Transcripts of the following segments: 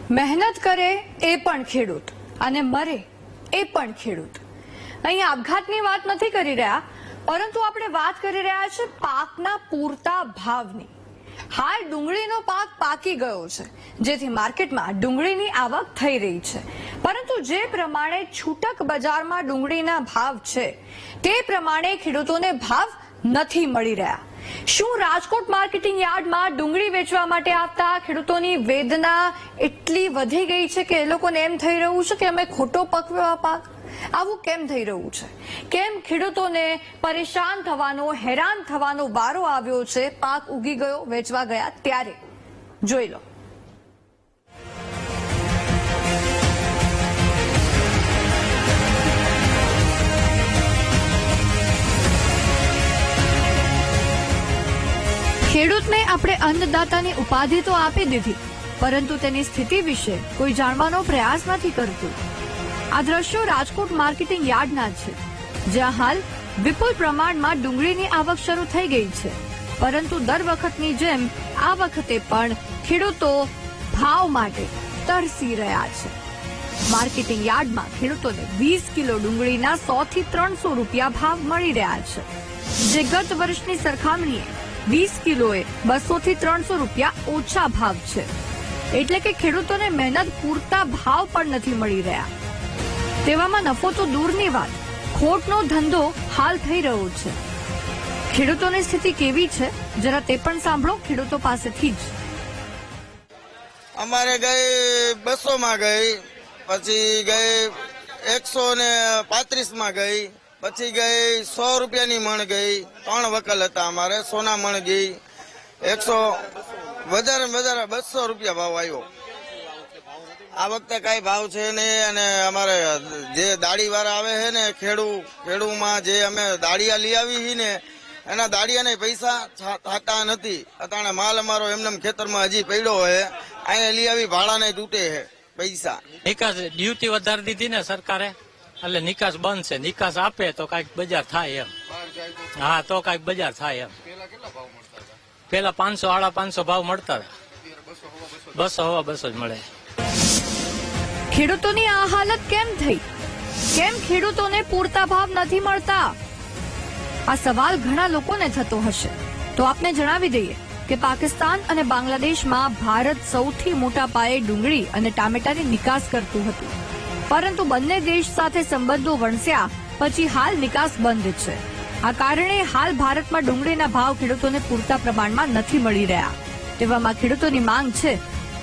મહેનત કરે એ પણ ખેડૂત અને મરે એ પણ ખેડૂત। અહીં આપઘાતની વાત નથી કરી રહ્યા, પરંતુ આપણે વાત કરી રહ્યા છે પાકના પૂરતા ભાવની। હાલ ડુંગળીનો પાક પાકી ગયો છે, જેથી માર્કેટમાં ડુંગળીની આવક થઈ રહી છે, પરંતુ જે પ્રમાણે છૂટક બજારમાં ડુંગળીના ભાવ છે તે પ્રમાણે ખેડૂતોને ભાવ નથી મળી રહ્યા। શું રાજકોટ માર્કેટિંગ યાર્ડમાં ડુંગળી વેચવા માટે આવતા ખેડૂતોની વેદના એટલી વધી ગઈ છે કે એ લોકોને એમ થઈ રહ્યું છે કે અમે ખોટો પકવ્યો પાક? આવું કેમ થઈ રહ્યું છે? કેમ ખેડૂતોને પરેશાન થવાનો, હેરાન થવાનો વારો આવ્યો છે? પાક ઉગી ગયો, વેચવા ગયા ત્યારે જોઈ લો। ખેડૂતને આપણે અન્નદાતાની ઉપાધિ તો આપી દીધી, પરંતુ તેની સ્થિતિ વિશે કોઈ જાણવાનો પ્રયાસ નથી કરતું। આ દ્રશ્યો રાજકોટ માર્કેટિંગ યાર્ડના છે, જ્યાં હાલ વિપુલ પ્રમાણમાં ડુંગળીની આવક શરૂ થઈ ગઈ છે, પરંતુ દર વખતની જેમ આ વખતે પણ ખેડૂતો ભાવ માટે તરસી રહ્યા છે। માર્કેટિંગ યાર્ડમાં ખેડૂતોને 20 કિલો ડુંગળીના 100 થી 300 રૂપિયા ભાવ મળી રહ્યા છે, જે ગત વર્ષની સરખામણીએ 20 કિલોએ 200 થી 300 રૂપિયા ઓછા ભાવ છે। એટલે કે ખેડૂતોને મહેનત પૂરતા ભાવ પણ નથી મળી રહ્યા। તેવામાં નફો તો દૂરની વાત, ખોટનો ધંધો હાલ થઈ રહ્યો છે। ખેડૂતોની સ્થિતિ કેવી છે જરા તે પણ સાંભળો ખેડૂતો પાસેથી જ। અમારે ગઈ 200 માં ગઈ, પછી ગઈ 135 માં ગઈ, પછી ગઈ 100 રૂપિયાની મણ ગઈ। 3 વકલ હતા અમારે, સોના મણ ગઈ 100, વધારે વધારે 200 રૂપિયા ભાવ આવ્યો। આ વખતે કઈ ભાવ છે નહીં, અને અમારે જે દાડી વાળા આવે છે ને ખેડૂમાં જે અમે દાડિયા લઈ આવી છીએ ને, એના દાડિયાને પૈસા થતા નથી। અતાણે માલ અમારો એમને ખેતરમાં હજી પડ્યો છે, અહીંયા લઈ આવી ભાડાને તૂટે છે પૈસા। નિકાસ ડ્યુટી વધારી દીધી ને સરકારે, એટલે નિકાસ બંધ છે। નિકાસ આપે તો કઈક બજાર થાય એમ। હા, તો કઈક બજાર થાય એમ। પેલા 500 550 ભાવ મળતા, 200 200 જ મળે। ખેડૂતોની આ હાલત કેમ થઈ? કેમ ખેડૂતોને પૂરતા ભાવ નથી મળતા? આ સવાલ ઘણા લોકોને થતો હશે, તો આપને જણાવી દઈએ કે પાકિસ્તાન અને બાંગ્લાદેશમાં ભારત સૌથી મોટા પાયે ડુંગળી અને ટામેટાની નિકાસ કરતું હતું, પરંતુ બંને દેશ સાથે સંબંધો વણસ્યા પછી હાલ નિકાસ બંધ છે। આ કારણે હાલ ભારતમાં ડુંગળીના ભાવ ખેડૂતોને પૂરતા પ્રમાણમાં નથી મળી રહ્યા। તેવામાં ખેડૂતોની માંગ છે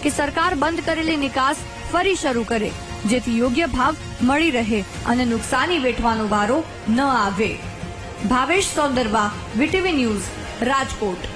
કે સરકાર બંધ કરેલી નિકાસ ફરી શરૂ કરે, જેથી યોગ્ય ભાવ મળી રહે અને નુકસાની વેઠવાનો વારો ન આવે। Bhavesh Sondarva, VTV news, Rajkot.